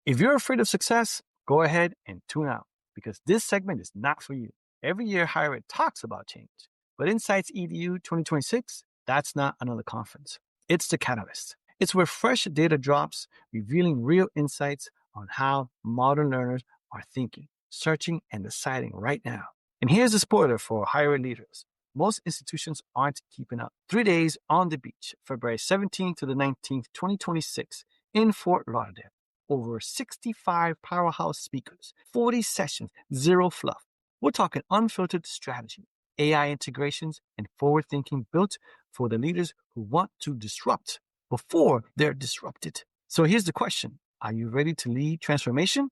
If you're afraid of success, go ahead and tune out because this segment is not for you. Every year, Higher Ed talks about change, but Insights EDU 2026, that's not another conference. It's the catalyst. It's where fresh data drops, revealing real insights on how modern learners are thinking, searching, and deciding right now. And here's a spoiler for higher ed leaders. Most institutions aren't keeping up. 3 days on the beach, February 17th to the 19th, 2026, in Fort Lauderdale. Over 65 powerhouse speakers, 40 sessions, zero fluff. We're talking unfiltered strategy, AI integrations, and forward thinking built for the leaders who want to disrupt before they're disrupted. So here's the question. Are you ready to lead transformation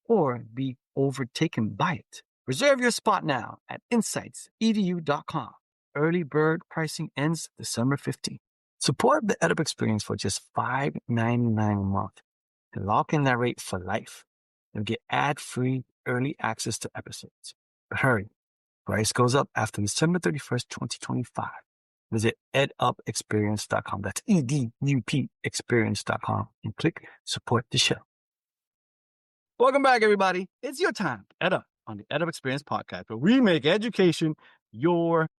or be overtaken by it? Reserve your spot now at insightsedu.com. Early bird pricing ends December 15th. Support the EdUp experience for just $5.99 a month and lock in that rate for life. You'll get ad-free early access to episodes. But hurry, price goes up after December 31st, 2025. Visit edupexperience.com. That's EDUP experience.com and click support the show. Welcome back, everybody. It's your time, EdUp, on the EdUp Experience podcast, where we make education your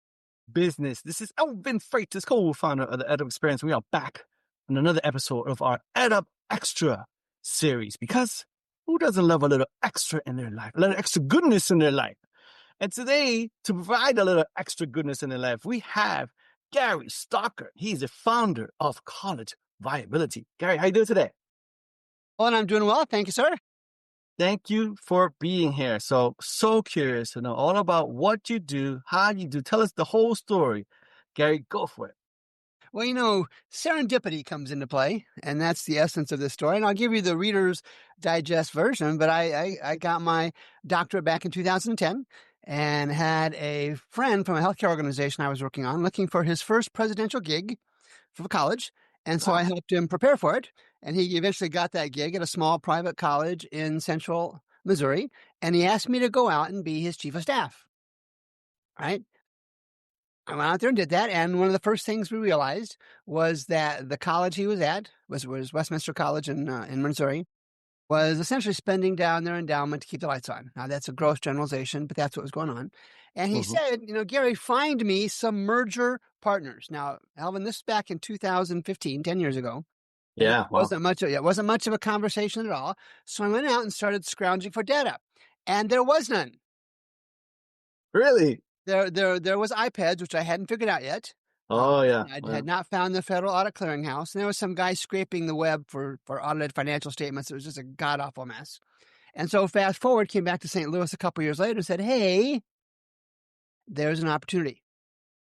business. This is Elvin Freitas, co-founder of the EdUp Experience. We are back on another episode of our EdUp Extra series, because who doesn't love a little extra in their life, a little extra goodness in their life? And today, to provide a little extra goodness in their life, we have Gary Stocker. He's the founder of College Viability. Gary, how you doing today? Well, I'm doing well. Thank you, sir. Thank you for being here. So curious to know all about what you do, how you do. Tell us the whole story. Gary, go for it. Well, serendipity comes into play, and that's the essence of this story. And I'll give you the Reader's Digest version, but I got my doctorate back in 2010 and had a friend from a healthcare organization I was working on looking for his first presidential gig for college. And so I helped him prepare for it. And he eventually got that gig at a small private college in central Missouri. And he asked me to go out and be his chief of staff. Right? I went out there and did that. And one of the first things we realized was that the college he was at was Westminster College in Missouri, was essentially spending down their endowment to keep the lights on. Now, that's a gross generalization, but that's what was going on. And he said, Gary, find me some merger partners. Now, Alvin, this is back in 2015, 10 years ago. Yeah. It wasn't much of a conversation at all. So I went out and started scrounging for data, and there was none. Really? There was iPads, which I hadn't figured out yet. Oh, yeah. I had not found the Federal Audit Clearinghouse. And there was some guy scraping the web for audited financial statements. It was just a god-awful mess. And so fast forward, came back to St. Louis a couple years later and said, hey, there's an opportunity.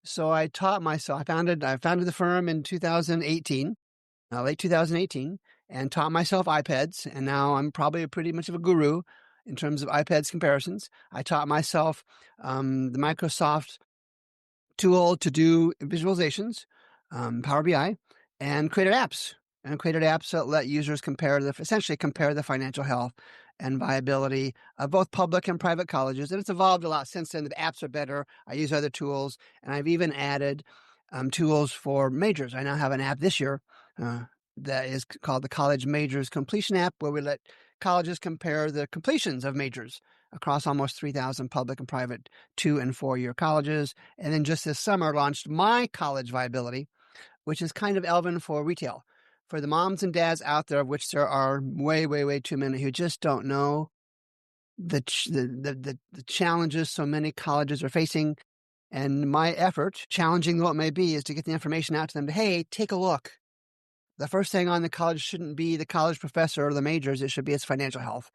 So I taught myself. I founded the firm in 2018, late 2018, and taught myself iPads. And now I'm probably pretty much of a guru in terms of iPads comparisons. I taught myself the Microsoft tool to do visualizations, Power BI, and created apps. That let users essentially compare the financial health and viability of both public and private colleges. And it's evolved a lot since then. The apps are better. I use other tools, and I've even added tools for majors. I now have an app this year that is called the College Majors Completion App, where we let colleges compare the completions of majors across almost 3,000 public and private 2- and 4-year colleges. And then just this summer launched my College Viability, which is kind of Elvin for retail, for the moms and dads out there, of which there are way, way, way too many who just don't know the challenges so many colleges are facing. And my effort, challenging though it may be, is to get the information out to them. Hey, take a look. The first thing on the college shouldn't be the college professor or the majors. It should be its financial health.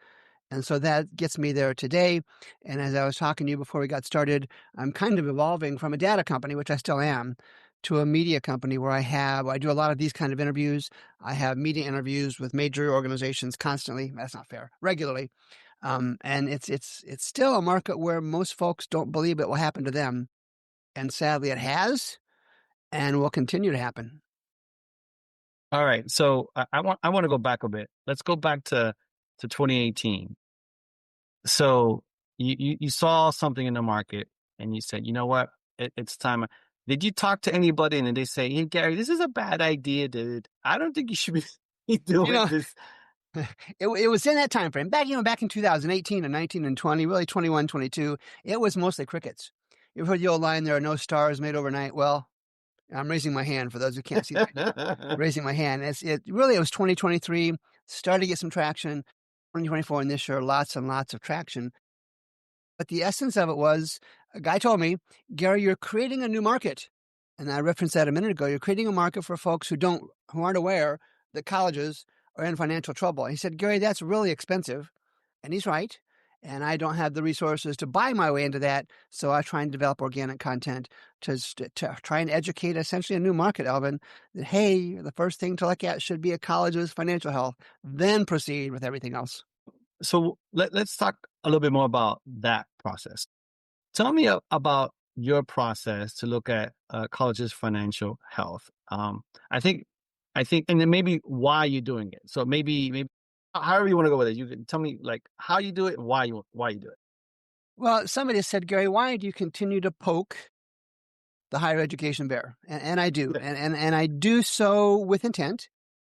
And so that gets me there today. And as I was talking to you before we got started, I'm kind of evolving from a data company, which I still am, to a media company where I do a lot of these kind of interviews. I have media interviews with major organizations constantly. That's not fair. Regularly. And it's still a market where most folks don't believe it will happen to them. And sadly, it has and will continue to happen. All right. So I want to go back a bit. Let's go back to 2018. So you saw something in the market and you said, you know what, it's time. Did you talk to anybody and they say, hey, Gary, this is a bad idea, dude. I don't think you should be doing this. It was in that time frame. Back in 2018 and 19 and 20, really 21, 22, it was mostly crickets. You've heard the old line, there are no stars made overnight. Well, I'm raising my hand for those who can't see that. Raising my hand. It was 2023, started to get some traction. 2024 and this year, lots and lots of traction. But the essence of it was, a guy told me, Gary, you're creating a new market. And I referenced that a minute ago. You're creating a market for folks who aren't aware that colleges are in financial trouble. And he said, Gary, that's really expensive. And he's right. And I don't have the resources to buy my way into that. So I try and develop organic content to try and educate essentially a new market, Elvin, that, hey, the first thing to look at should be a college's financial health, then proceed with everything else. So let's talk a little bit more about that process. Tell me about your process to look at college's financial health. I think, and then maybe why you're doing it. So maybe however you want to go with it. You can tell me like how you do it, and why you do it. Well, somebody said, Gary, why do you continue to poke the higher education bear? And I do. Yeah. And I do so with intent.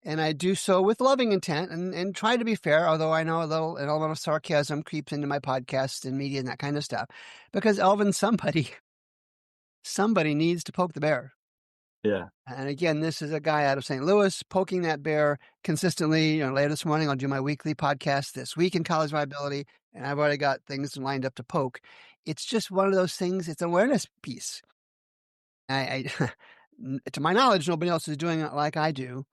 And I do so with loving intent and try to be fair, although I know an element of sarcasm creeps into my podcast and media and that kind of stuff. Because, Elvin, somebody needs to poke the bear. Yeah. And again, this is a guy out of St. Louis poking that bear consistently. Later this morning, I'll do my weekly podcast This Week in College Viability, and I've already got things lined up to poke. It's just one of those things. It's an awareness piece. To my knowledge, nobody else is doing it like I do.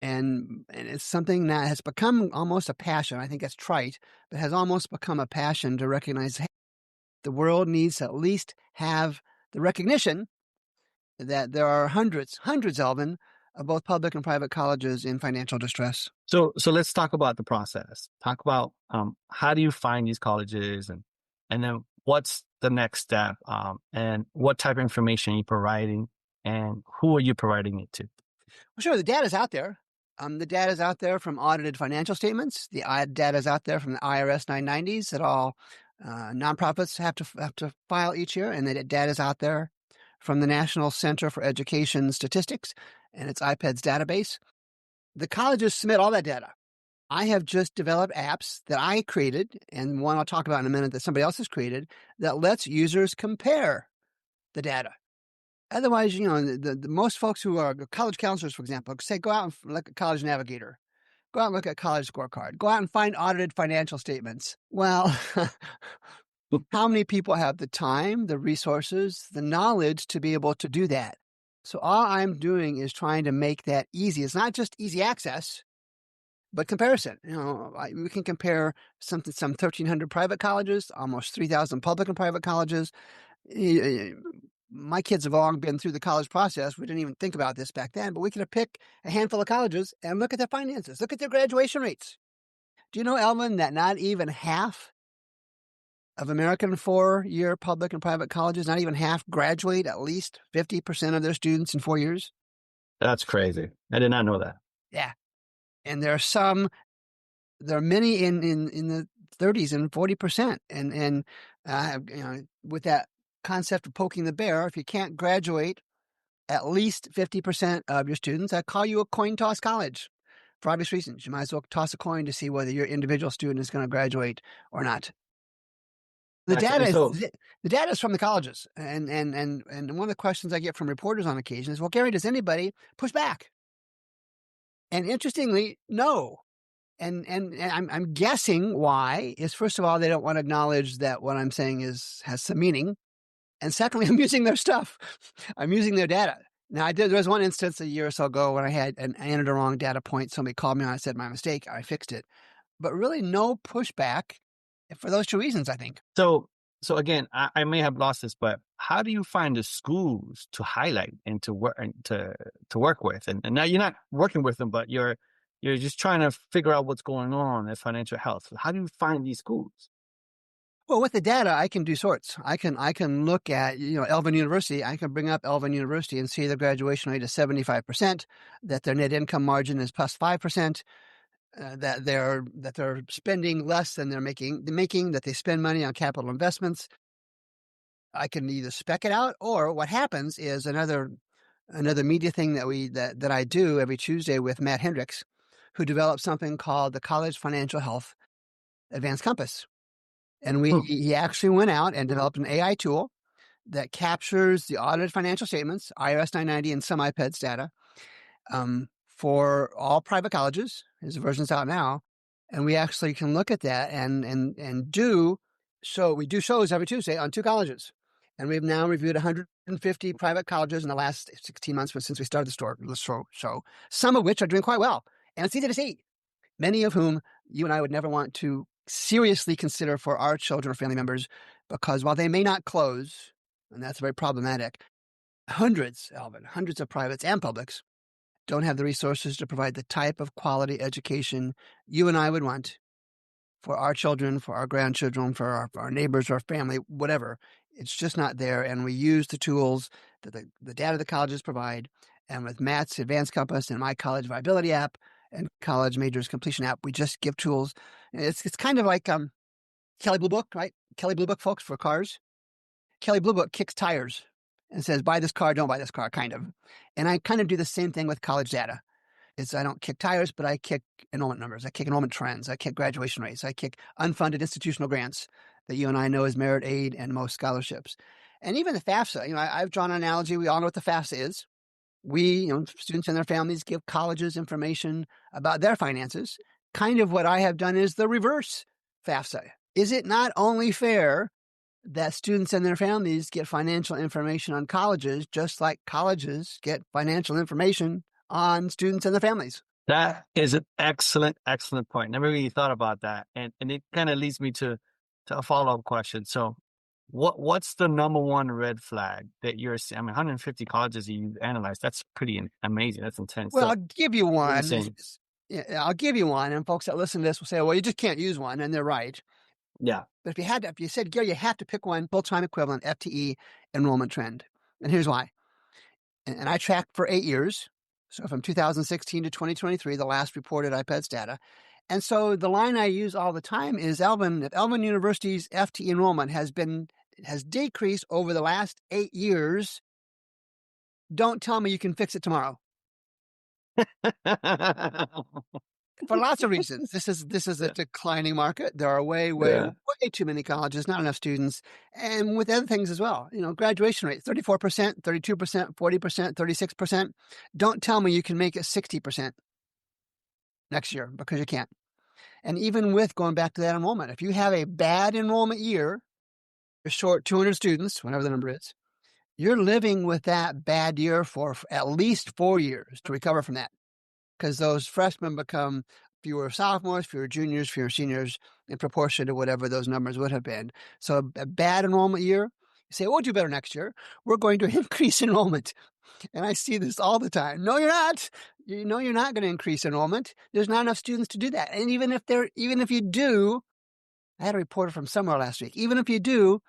And it's something that has become almost a passion. I think that's trite, but has almost become a passion to recognize, hey, the world needs to at least have the recognition that there are hundreds, Elvin, of both public and private colleges in financial distress. So let's talk about the process. Talk about how do you find these colleges, and then what's the next step, and what type of information are you providing, and who are you providing it to? Well, sure, the data's out there. The data's out there from audited financial statements. The data's out there from the IRS 990s that all nonprofits have to file each year, and the data's out there from the National Center for Education Statistics and its IPEDS database. The colleges submit all that data. I have just developed apps that I created, and one I'll talk about in a minute that somebody else has created, that lets users compare the data. Otherwise, the most folks who are college counselors, for example, say, go out and look at College Navigator. Go out and look at College Scorecard. Go out and find audited financial statements. Well, how many people have the time, the resources, the knowledge to be able to do that? So all I'm doing is trying to make that easy. It's not just easy access, but comparison. We can compare some 1,300 private colleges, almost 3,000 public and private colleges. My kids have long been through the college process. We didn't even think about this back then, but we could pick a handful of colleges and look at their finances, look at their graduation rates. Do you know, Elvin, that not even half of American 4-year public and private colleges, not even half, graduate at least 50% of their students in 4 years? That's crazy. I did not know that. Yeah. And there are many in the 30s and 40%. And with that concept of poking the bear, if you can't graduate at least 50% of your students, I call you a coin toss college. For obvious reasons, you might as well toss a coin to see whether your individual student is going to graduate or not. The data is from the colleges, and one of the questions I get from reporters on occasion is, "Well, Gary, does anybody push back?" And interestingly, no. And I'm guessing why is, first of all, they don't want to acknowledge that what I'm saying has some meaning. And secondly, I'm using their stuff. I'm using their data. Now, there was one instance a year or so ago when I entered a wrong data point. Somebody called me and I said, my mistake. I fixed it. But really no pushback for those two reasons, I think. So again, I may have lost this, but how do you find the schools to highlight and to work with? And now you're not working with them, but you're just trying to figure out what's going on in financial health. How do you find these schools? Well, with the data, I can do sorts. I can look at, Elvin University. I can bring up Elvin University and see the graduation rate is 75%, that their net income margin is plus 5%, that they're spending less than they're making, that they spend money on capital investments. I can either spec it out, or what happens is another media thing that I do every Tuesday with Matt Hendricks, who developed something called the College Financial Health Advanced Compass. And Hmm. he actually went out and developed an AI tool that captures the audited financial statements, IRS 990 and some IPEDS data, for all private colleges. His version's out now. And we actually can look at that and do show. We do shows every Tuesday on 2 colleges. And we've now reviewed 150 private colleges in the last 16 months since we started the show, some of which are doing quite well. And it's easy to see, many of whom you and I would never want to seriously consider for our children or family members, because while they may not close, and that's very problematic, hundreds of privates and publics don't have the resources to provide the type of quality education you and I would want for our children, for our grandchildren, for our neighbors, our family, whatever. It's just not there. And we use the tools that the data the colleges provide. And with Matt's Advanced Compass and my College Viability app and College Majors Completion app, we just give tools. It's kind of like Kelley Blue Book, right? Kelley Blue Book, folks, for cars. Kelley Blue Book kicks tires and says, buy this car, don't buy this car, kind of. And I kind of do the same thing with college data. I don't kick tires, but I kick enrollment numbers. I kick enrollment trends. I kick graduation rates. I kick unfunded institutional grants that you and I know as merit aid and most scholarships. And even the FAFSA, I've drawn an analogy. We all know what the FAFSA is. We, students and their families give colleges information about their finances. Kind of what I have done is the reverse FAFSA. Is it not only fair that students and their families get financial information on colleges, just like colleges get financial information on students and their families? That is an excellent point. Never really thought about that. And it kind of leads me to a follow-up question. So what's the number one red flag that you're seeing? I mean, 150 colleges you've analyzed, that's pretty amazing. That's intense. Well, So I'll give you what are you one. saying? Yeah, I'll give you one. And folks that listen to this will say, well, you just can't use one. And they're right. Yeah. But if you said, Gary, you have to pick one full-time equivalent FTE enrollment trend. And here's why. And I tracked for 8 years. So from 2016 to 2023, the last reported IPEDS data. And so the line I use all the time is if Elvin University's FTE enrollment has decreased over the last 8 years, don't tell me you can fix it tomorrow. For lots of reasons. This is a declining market. There are way too many colleges, not enough students, and with other things as well. Graduation rate, 34%, 32%, 40%, 36%. Don't tell me you can make it 60% next year, because you can't. And even with going back to that enrollment, if you have a bad enrollment year, you're short 200 students, whatever the number is, you're living with that bad year for at least 4 years to recover from that. Because those freshmen become fewer sophomores, fewer juniors, fewer seniors in proportion to whatever those numbers would have been. So a bad enrollment year, you say, we'll do better next year. We're going to increase enrollment. And I see this all the time. No, you're not. You're not going to increase enrollment. There's not enough students to do that. And even if you do, I had a reporter from somewhere last week. Even if you do,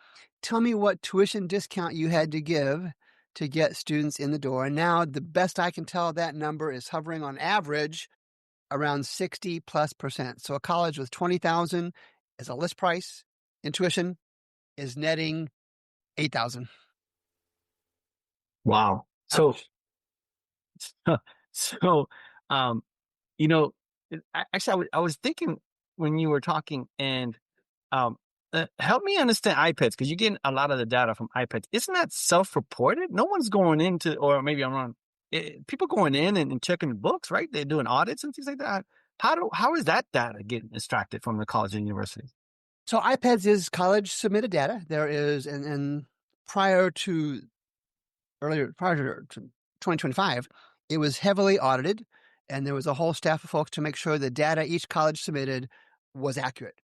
tell me what tuition discount you had to give to get students in the door. And now the best I can tell, that number is hovering on average around 60+%. So a college with 20,000 as a list price in tuition is netting 8,000. Wow. So, actually, I was thinking when you were talking, and help me understand iPads, because you're getting a lot of the data from iPads. Isn't that self-reported? No one's going into, or maybe I'm wrong. People going in and checking the books, right? They're doing audits and things like that. How is that data getting extracted from the college and university? So iPads is college submitted data. There is, and prior to 2025, it was heavily audited, and there was a whole staff of folks to make sure the data each college submitted was accurate.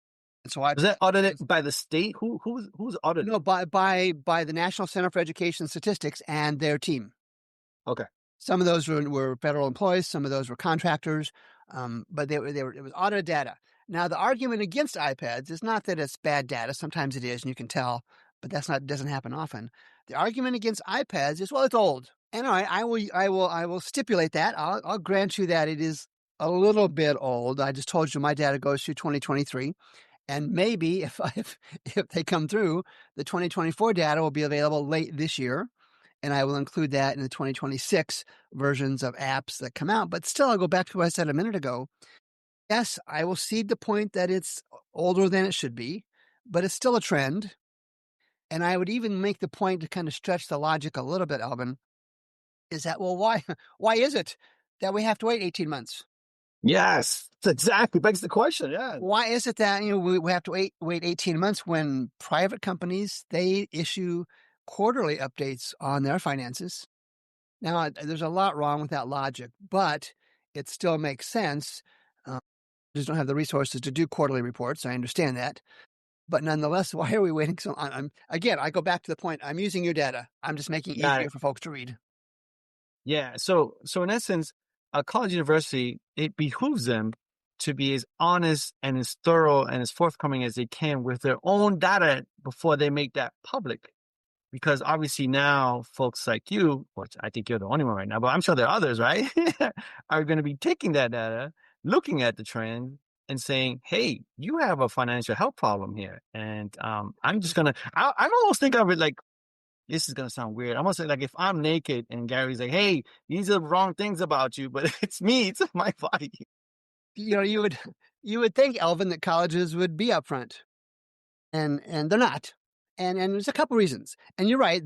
And so Was that audited by the state? Who's audited? No, by the National Center for Education Statistics and their team. Okay. Some of those were federal employees, some of those were contractors, but it was audited data. Now, the argument against iPads is not that it's bad data. Sometimes it is, and you can tell, but doesn't happen often. The argument against iPads is, well, it's old. And all right, I will stipulate that. I'll grant you that it is a little bit old. I just told you my data goes through 2023. And maybe if they come through, the 2024 data will be available late this year. and I will include that in the 2026 versions of apps that come out. But still, I'll go back to what I said a minute ago. Yes, I will cede the point that it's older than it should be, but it's still a trend. And I would even make the point to kind of stretch the logic a little bit, Alvin, is that, well, why is it that we have to wait 18 months? Yes, exactly. Begs the question. Yeah. Why is it that we have to wait 18 months when private companies, they issue quarterly updates on their finances? Now, there's a lot wrong with that logic, but it still makes sense. Just don't have the resources to do quarterly reports. I understand that. But nonetheless, why are we waiting so long? Again, I go back to the point. I'm using your data. I'm just making it Got easier it. for folks to read. Yeah. So in essence, a college university, it behooves them to be as honest and as thorough and as forthcoming as they can with their own data before they make that public. Because obviously now folks like you, which I think you're the only one right now, but I'm sure there are others, right? Are going to be taking that data, looking at the trend and saying, hey, you have a financial health problem here. And I'm just going to, I almost think of it like, this is going to sound weird. I'm going to say like, if I'm naked and Gary's like, hey, these are wrong things about you, but it's me, it's my body. You would think, Elvin, that colleges would be upfront, and they're not. And there's a couple reasons. And you're right.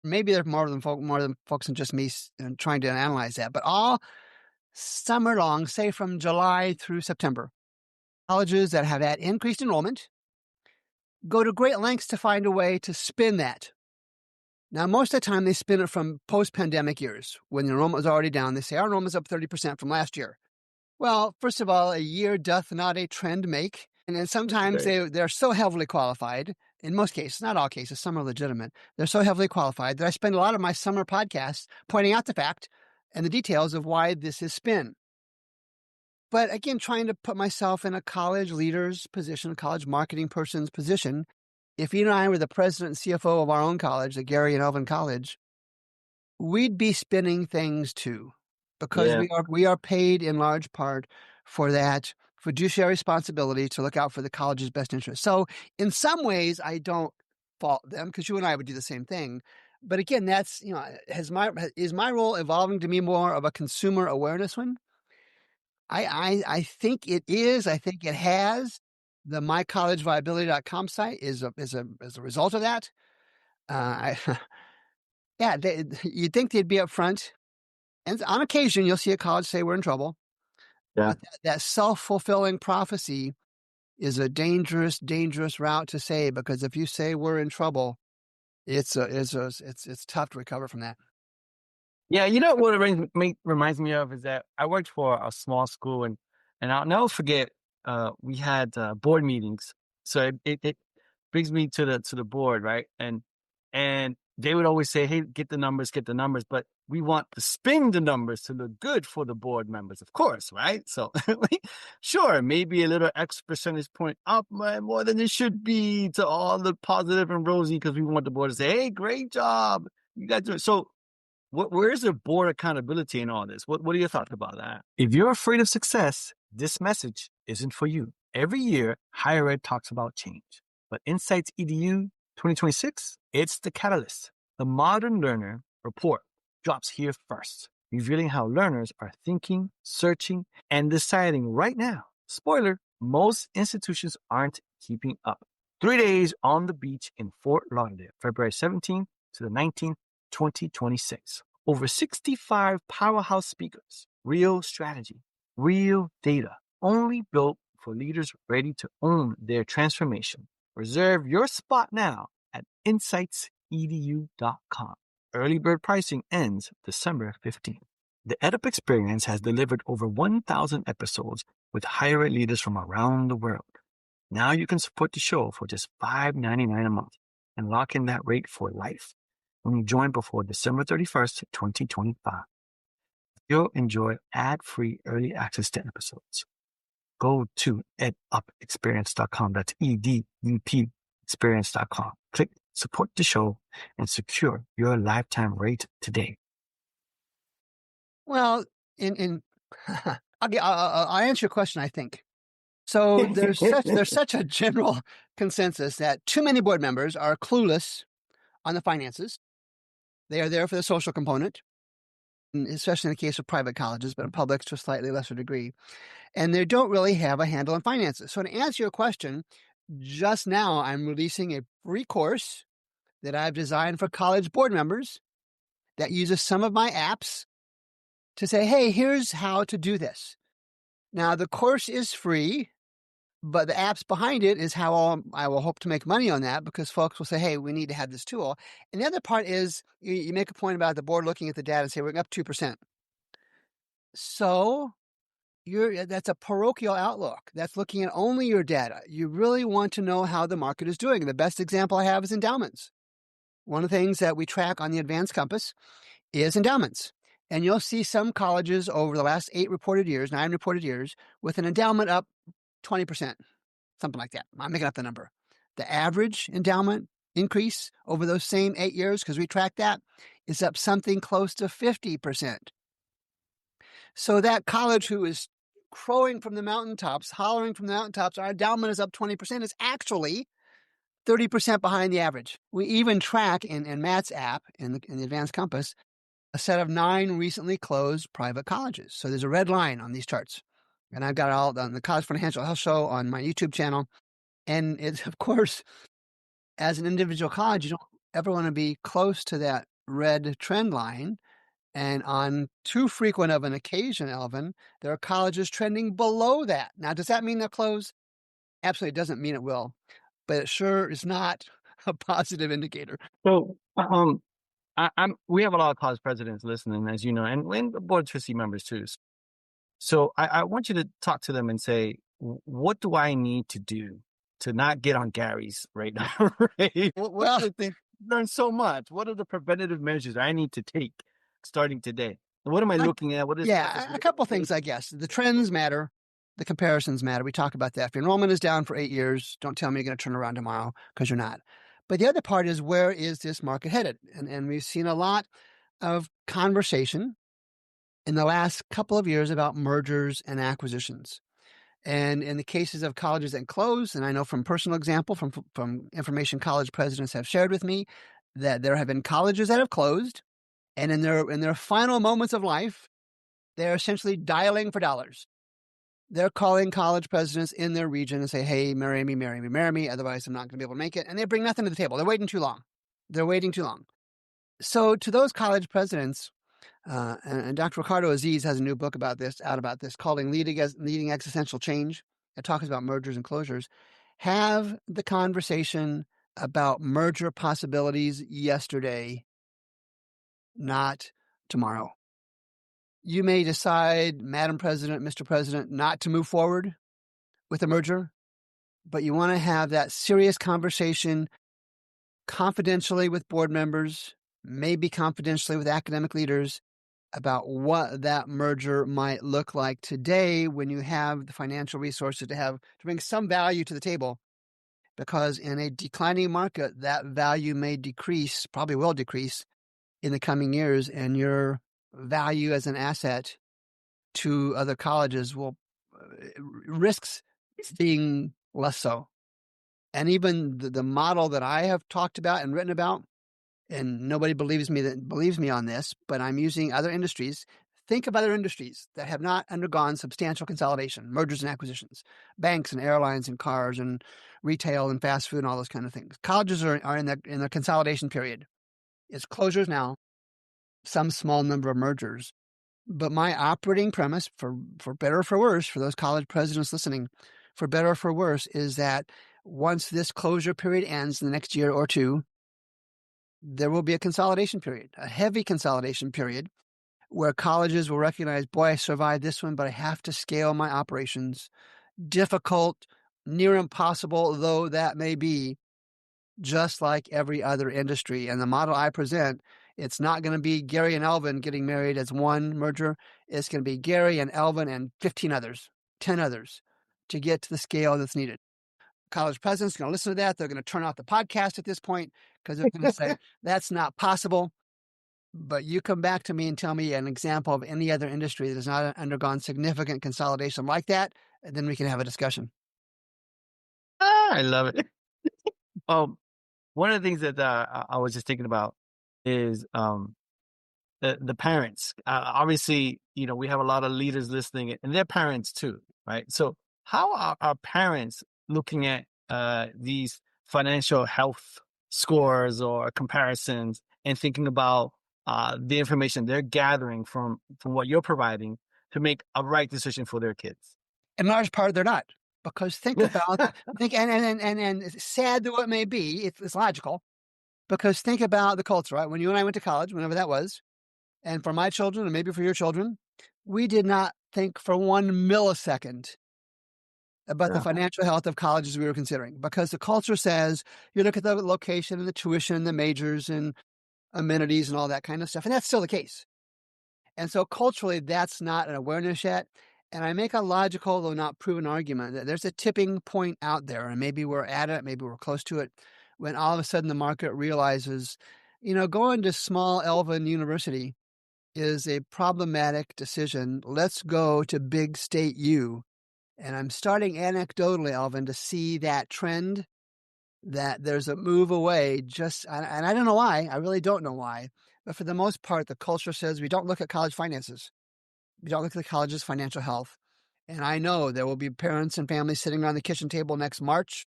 Maybe there's more than folks than just me trying to analyze that. But all summer long, say from July through September, colleges that have had increased enrollment go to great lengths to find a way to spin that. Now, most of the time, they spin it from post-pandemic years when the enrollment was already down. They say our enrollment's up 30% from last year. Well, first of all, a year doth not a trend make. And then sometimes Right. they're so heavily qualified, in most cases, not all cases, some are legitimate. They're so heavily qualified that I spend a lot of my summer podcasts pointing out the fact and the details of why this is spin. But again, trying to put myself in a college leader's position, a college marketing person's position. If you and I were the president and CFO of our own college, the Gary and Elvin College, we'd be spinning things too, because Yeah. we are paid in large part for that fiduciary responsibility to look out for the college's best interest. So in some ways, I don't fault them, because you and I would do the same thing. But again, that's, is my role evolving to be more of a consumer awareness one? I think it is. I think it has. The mycollegeviability.com site is a result of that. I yeah, you'd think they'd be upfront. And on occasion, you'll see a college say we're in trouble. Yeah. But that self-fulfilling prophecy is a dangerous, dangerous route to say, because if you say we're in trouble, it's tough to recover from that. Yeah, you know what it reminds me of is that I worked for a small school, and I'll never forget. We had board meetings, so it brings me to the board, right? And they would always say, "Hey, get the numbers," but we want to spin the numbers to look good for the board members, of course, right? So, sure, maybe a little X percentage point up, more than it should be to all the positive and rosy, because we want the board to say, "Hey, great job, you guys do it." So where is the board accountability in all this? What are your thoughts about that? If you're afraid of success, this message isn't for you. Every year, higher ed talks about change, but Insights EDU 2026, it's the catalyst. The Modern Learner Report drops here first, revealing how learners are thinking, searching, and deciding right now. Spoiler, most institutions aren't keeping up. 3 days on the beach in Fort Lauderdale, February 17th to the 19th. 2026. Over 65 powerhouse speakers, real strategy, real data, only built for leaders ready to own their transformation. Reserve your spot now at insightsedu.com. Early bird pricing ends December 15th. The EdUp experience has delivered over 1,000 episodes with higher ed leaders from around the world. Now you can support the show for just $5.99 a month and lock in that rate for life when you join before December 31st, 2025. You'll enjoy ad-free early access to episodes. Go to edupexperience.com. That's EDUP experience.com. Click support the show and secure your lifetime rate today. Well, I'll answer your question, I think. So there's such a general consensus that too many board members are clueless on the finances. They are there for the social component, especially in the case of private colleges, but in public to a slightly lesser degree. And they don't really have a handle on finances. So to answer your question, just now I'm releasing a free course that I've designed for college board members that uses some of my apps to say, hey, here's how to do this. Now, the course is free, but the apps behind it is how I will hope to make money on that, because folks will say, hey, we need to have this tool. And the other part is you make a point about the board looking at the data and say, we're up 2%. So that's a parochial outlook. That's looking at only your data. You really want to know how the market is doing. And the best example I have is endowments. One of the things that we track on the Advanced Compass is endowments. And you'll see some colleges over the last 9 reported years, with an endowment up 20%, something like that. I'm making up the number. The average endowment increase over those same 8 years, because we track that, is up something close to 50%. So that college who is crowing from the mountaintops, hollering from the mountaintops, our endowment is up 20%, is actually 30% behind the average. We even track in Matt's app, in the Advanced Compass, a set of 9 recently closed private colleges. So there's a red line on these charts. And I've got it all on the College Financial Health Show on my YouTube channel. And it's, of course, as an individual college, you don't ever want to be close to that red trend line. And on too frequent of an occasion, Elvin, there are colleges trending below that. Now, does that mean they'll close? Absolutely, it doesn't mean it will. But it sure is not a positive indicator. So, we have a lot of college presidents listening, as you know, and the board trustee members too. So I want you to talk to them and say, what do I need to do to not get on Gary's right now? Right? Well, They learn so much. What are the preventative measures I need to take starting today? What am I looking at? What is a couple things, I guess. The trends matter. The comparisons matter. We talk about that. If your enrollment is down for 8 years, don't tell me you're going to turn around tomorrow, because you're not. But the other part is, where is this market headed? And we've seen a lot of conversation in the last couple of years about mergers and acquisitions. And in the cases of colleges that close, and I know from personal example, from information college presidents have shared with me, that there have been colleges that have closed, and in their final moments of life, they're essentially dialing for dollars. They're calling college presidents in their region and say, hey, marry me, marry me, marry me. Otherwise, I'm not going to be able to make it. And they bring nothing to the table. They're waiting too long. So to those college presidents, and Dr. Ricardo Aziz has a new book about this, called Leading Existential Change. It talks about mergers and closures. Have the conversation about merger possibilities yesterday, not tomorrow. You may decide, Madam President, Mr. President, not to move forward with a merger, but you want to have that serious conversation confidentially with board members, maybe confidentially with academic leaders, about what that merger might look like today, when you have the financial resources to bring some value to the table. Because in a declining market, that value may decrease, probably will decrease in the coming years, and your value as an asset to other colleges will risks being less so. And even the model that I have talked about and written about, and nobody believes me on this, but I'm using other industries. Think of other industries that have not undergone substantial consolidation, mergers and acquisitions, banks and airlines and cars and retail and fast food and all those kind of things. Colleges are in their consolidation period. It's closures now, some small number of mergers. But my operating premise, for better or for worse, for those college presidents listening, for better or for worse, is that once this closure period ends in the next year or two, there will be a consolidation period, a heavy consolidation period, where colleges will recognize, boy, I survived this one, but I have to scale my operations. Difficult, near impossible though that may be, just like every other industry. And the model I present, it's not going to be Gary and Elvin getting married as one merger. It's going to be Gary and Elvin and 15 others, 10 others, to get to the scale that's needed. College presidents are going to listen to that. They're going to turn off the podcast at this point, because they're going to say, that's not possible. But you come back to me and tell me an example of any other industry that has not undergone significant consolidation like that, and then we can have a discussion. I love it. One of the things that I was just thinking about, is the parents. Obviously, we have a lot of leaders listening, and they're parents too, right? So, how are our parents looking at these financial health scores or comparisons and thinking about the information they're gathering from what you're providing to make a right decision for their kids? In large part, they're not. Because think about, and sad though it may be, it's logical. Because think about the culture, right? When you and I went to college, whenever that was, and for my children, and maybe for your children, we did not think for 1 millisecond about the Yeah. financial health of colleges we were considering, because the culture says you look at the location and the tuition, the majors and amenities and all that kind of stuff. And that's still the case. And so culturally, that's not an awareness yet. And I make a logical, though not proven argument that there's a tipping point out there, and maybe we're at it, maybe we're close to it, when all of a sudden the market realizes, going to small Elvin University is a problematic decision. Let's go to big state U. And I'm starting anecdotally, Elvin, to see that trend, that there's a move away and I don't know why. I really don't know why. But for the most part, the culture says we don't look at college finances. We don't look at the college's financial health. And I know there will be parents and families sitting around the kitchen table next March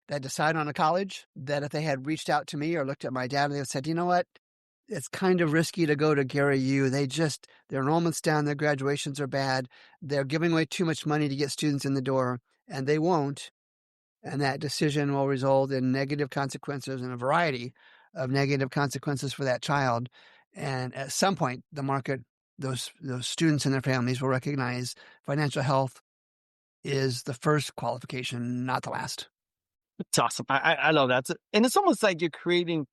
that decide on a college that if they had reached out to me or looked at my dad and they said, you know what, it's kind of risky to go to Gary U. Their enrollment's down, their graduations are bad. They're giving away too much money to get students in the door, and they won't. And that decision will result in negative consequences and a variety of negative consequences for that child. And at some point, the market, those students and their families will recognize financial health is the first qualification, not the last. It's awesome. I love that. And it's almost like you're creating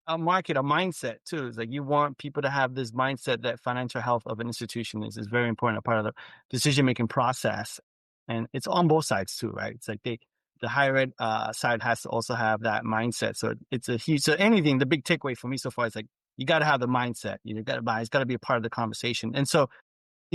a market, a mindset too. It's like you want people to have this mindset that financial health of an institution is very important, a part of the decision-making process. And it's on both sides too, right? It's like the higher ed side has to also have that mindset. So it's a huge, so anything, the big takeaway for me so far is like, you got to have the mindset, got to buy, it's got to be a part of the conversation. And so,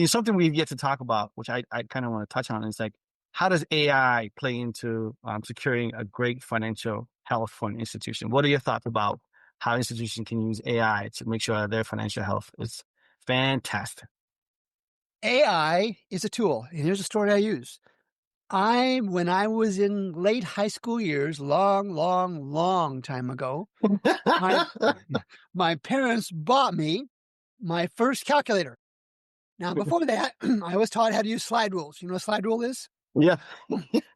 something we've yet to talk about, which I kind of want to touch on, is like, how does AI play into securing a great financial health for an institution? What are your thoughts about how institutions can use AI to make sure that their financial health is fantastic? AI is a tool, and here's a story I use. When I was in late high school years, long time ago, my my parents bought me my first calculator. Now, before that, I was taught how to use slide rules. You know what a slide rule is? Yeah.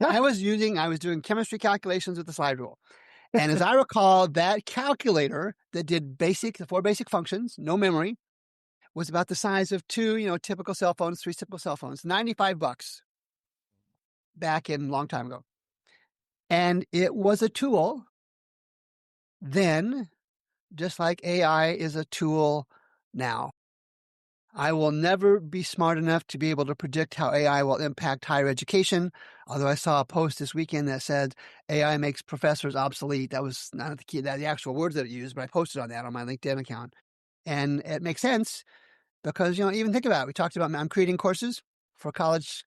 I was doing chemistry calculations with the slide rule. And as I recall, that calculator that did the 4 basic functions, no memory, was about the size of 2, typical cell phones, 3 typical cell phones, $95 back in a long time ago. And it was a tool then, just like AI is a tool now. I will never be smart enough to be able to predict how AI will impact higher education. Although I saw a post this weekend that said AI makes professors obsolete. That was not the actual words that it used, but I posted on that on my LinkedIn account. And it makes sense because, even think about it. We talked about, I'm creating courses for college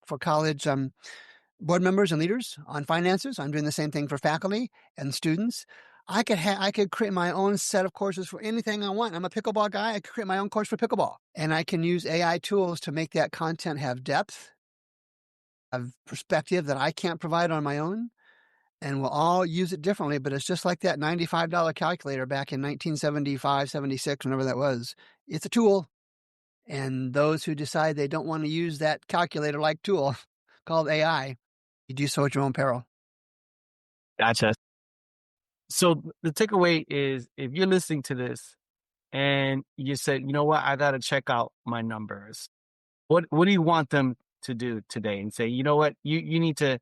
board members and leaders on finances. I'm doing the same thing for faculty and students. I could create my own set of courses for anything I want. I'm a pickleball guy. I could create my own course for pickleball, and I can use AI tools to make that content have depth, have perspective that I can't provide on my own, and we'll all use it differently. But it's just like that $95 calculator back in 1975, 76, whenever that was. It's a tool, and those who decide they don't want to use that calculator-like tool called AI, you do so at your own peril. Gotcha. So the takeaway is, if you're listening to this and you said, you know what, I got to check out my numbers. What do you want them to do today? And say, you know what, you need to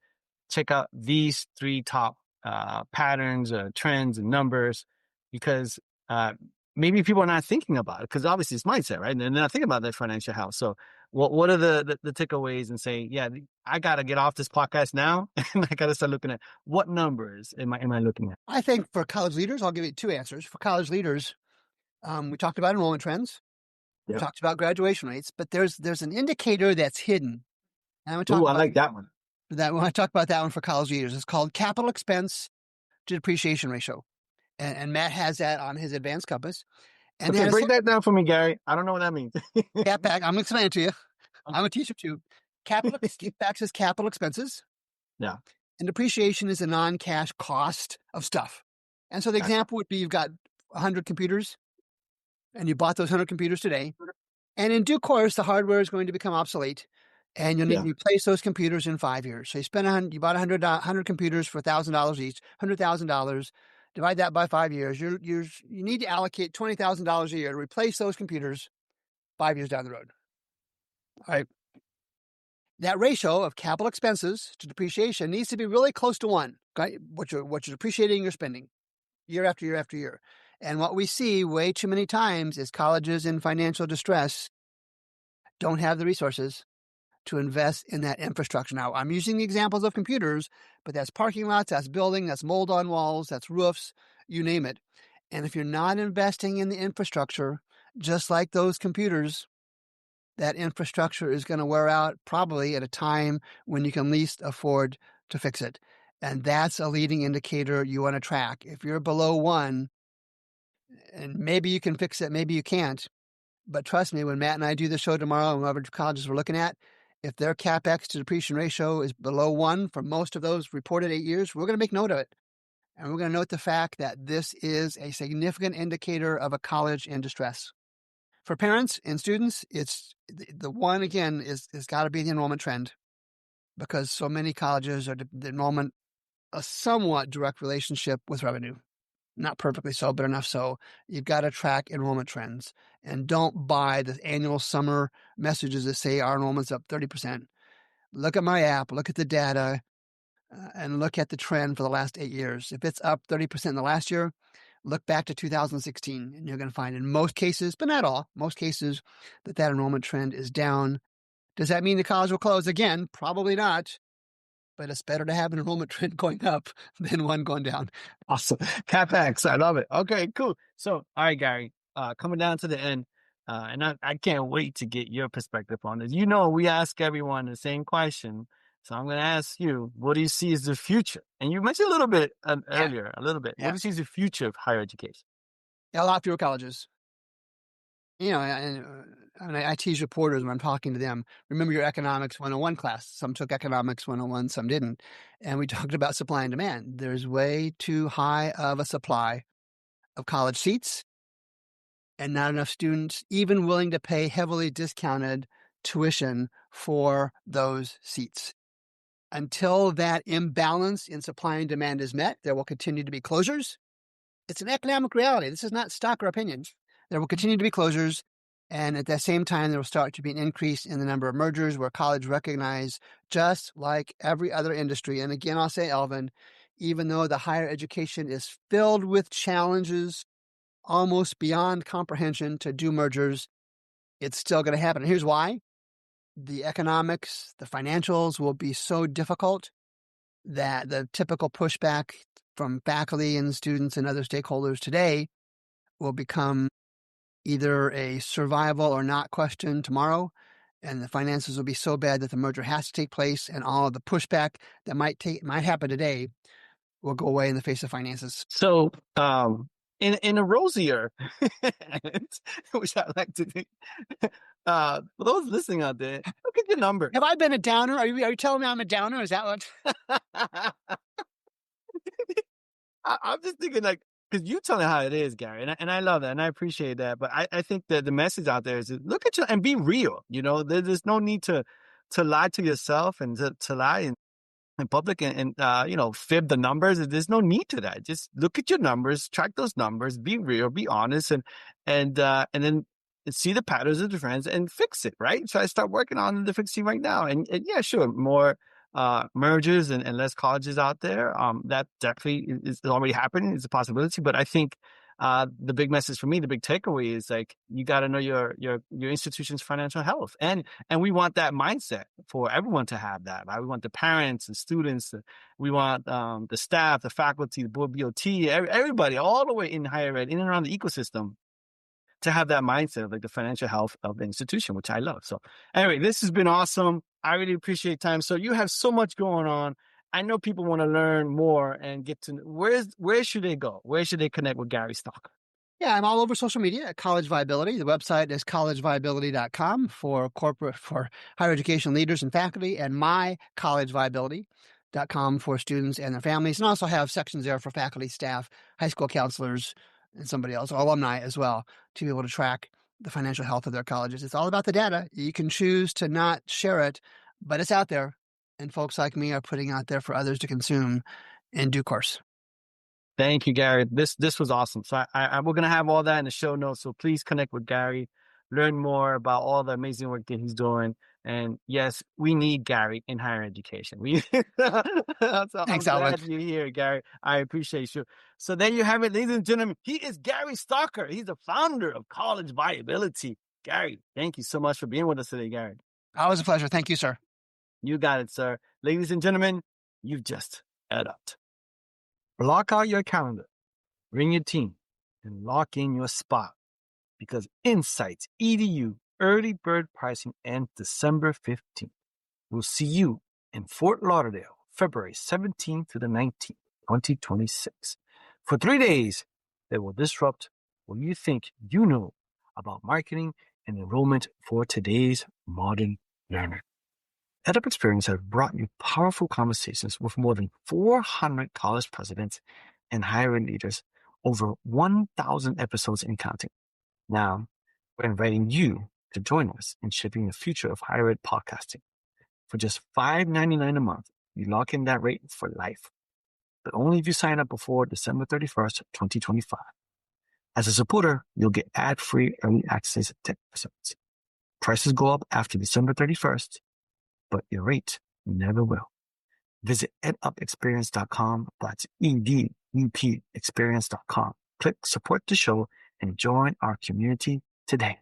check out these 3 top patterns, trends, and numbers, because maybe people are not thinking about it, because obviously it's mindset, right? And they're not thinking about their financial health. So what are the takeaways, and say, yeah, I got to get off this podcast now and I got to start looking at what numbers am I looking at? I think for college leaders, I'll give you 2 answers. For college leaders, we talked about enrollment trends. We Yep. talked about graduation rates, but there's an indicator that's hidden. And I'm going to talk Ooh, I about like that one. that when I talk about that one for college leaders. It's called capital expense to depreciation ratio. And Matt has that on his advanced compass. And they Okay, had a break that down for me, Gary. I don't know what that means. CapEx. I'm going to explain it to you. I'm a teacher too. CapEx is capital expenses, Yeah, and depreciation is a non-cash cost of stuff. And so the gotcha. example would be you've got 100 computers, and you bought those 100 computers today. And in due course, the hardware is going to become obsolete, and you'll need Yeah. to replace those computers in 5 years. So you bought 100 computers for $1,000 each, $100,000. Divide that by 5 years. You need to allocate $20,000 a year to replace those computers 5 years down the road. All right. That ratio of capital expenses to depreciation needs to be really close to 1. Okay? What you're depreciating, you're spending year after year after year. And what we see way too many times is colleges in financial distress don't have the resources to invest in that infrastructure. Now, I'm using the examples of computers, but that's parking lots, that's building, that's mold on walls, that's roofs, you name it. And if you're not investing in the infrastructure, just like those computers, that infrastructure is going to wear out probably at a time when you can least afford to fix it. And that's a leading indicator you want to track. If you're below 1, and maybe you can fix it, maybe you can't. But trust me, when Matt and I do the show tomorrow and whatever colleges we're looking at, if their CapEx to depreciation ratio is below 1 for most of those reported 8 years, we're going to make note of it. And we're going to note the fact that this is a significant indicator of a college in distress. For parents and students, it's the one, again, is got to be the enrollment trend, because so many colleges are the enrollment a somewhat direct relationship with revenue. Not perfectly so, but enough so. You've got to track enrollment trends, and don't buy the annual summer messages that say our enrollment's up 30%. Look at my app, look at the data, and look at the trend for the last 8 years. If it's up 30% in the last year, look back to 2016, and you're going to find in most cases, but not all, most cases, that enrollment trend is down. Does that mean the college will close? Again, probably not. But it's better to have an enrollment trend going up than one going down. Awesome. CapEx. I love it. Okay, cool. So, all right, Gary, coming down to the end, and I can't wait to get your perspective on this. You know, we ask everyone the same question. So I'm going to ask you, what do you see as the future? And you mentioned a little bit Yeah. earlier, a little bit. What Yeah. do you see as the future of higher education? A lot fewer colleges. You know, and I tease reporters when I'm talking to them. Remember your economics 101 class. Some took economics 101, some didn't. And we talked about supply and demand. There's way too high of a supply of college seats and not enough students even willing to pay heavily discounted tuition for those seats. Until that imbalance in supply and demand is met, there will continue to be closures. It's an economic reality. This is not stock or opinion. There will continue to be closures. And at the same time, there will start to be an increase in the number of mergers where college recognize, just like every other industry. And again, I'll say, Elvin, even though the higher education is filled with challenges almost beyond comprehension to do mergers, it's still going to happen. And here's why. The economics, the financials will be so difficult that the typical pushback from faculty and students and other stakeholders today will become either a survival or not question tomorrow. And the finances will be so bad that the merger has to take place, and all of the pushback that might happen today will go away in the face of finances. So, in a rosier, which I like to think, for those listening out there, look at your numbers. Have I been a downer? Are you telling me I'm a downer? Is that what? I'm just thinking, like, because you tell me how it is, Gary, and I love that, and I appreciate that. But I think that the message out there is look at you and be real. You know, there's no need to lie to yourself and to lie in public and you know, fib the numbers. There's no need to that. Just look at your numbers, track those numbers, be real, be honest, and then see the patterns of the trends and fix it. Right. So I start working on the fixing right now. And yeah, sure, more mergers and less colleges out there. That definitely is already happening. It's a possibility. But I think the big message for me, the big takeaway is like you got to know your institution's financial health, and we want that mindset for everyone to have that. Right? We want the parents and students. We want the staff, the faculty, the board, BOT, everybody, all the way in higher ed, in and around the ecosystem, to have that mindset of like the financial health of the institution, which I love. So anyway, this has been awesome. I really appreciate time. So you have so much going on I know people want to learn more and get to where should they go? Where should they connect with Gary Stocker? Yeah, I'm all over social media at College Viability. The website is collegeviability.com for higher education leaders and faculty, and mycollegeviability.com for students and their families. And I also have sections there for faculty, staff, high school counselors, and somebody else, alumni as well, to be able to track the financial health of their colleges. It's all about the data. You can choose to not share it, but it's out there. And folks like me are putting out there for others to consume in due course. Thank you, Gary. This was awesome. So we're gonna have all that in the show notes. So please connect with Gary, learn more about all the amazing work that he's doing. And yes, we need Gary in higher education. So I'm Thanks, Alvin. glad you're here, Gary. I appreciate you. So there you have it, ladies and gentlemen. He is Gary Stocker. He's the founder of College Viability. Gary, thank you so much for being with us today, Gary. Always a pleasure. Thank you, sir. You got it, sir. Ladies and gentlemen, you've just EdUp. Block out your calendar, bring your team, and lock in your spot because Insights EDU early bird pricing ends December 15th. We'll see you in Fort Lauderdale, February 17th to the 19th, 2026, for 3 days that will disrupt what you think you know about marketing and enrollment for today's modern learner. EdUp Experience has brought you powerful conversations with more than 400 college presidents and higher ed leaders, over 1,000 episodes and counting. Now, we're inviting you to join us in shaping the future of higher ed podcasting. For just $5.99 a month, you lock in that rate for life, but only if you sign up before December 31st, 2025. As a supporter, you'll get ad-free early access to episodes. Prices go up after December 31st, but your rate never will. Visit edupexperience.com. That's EDUP experience.com. Click support the show and join our community today.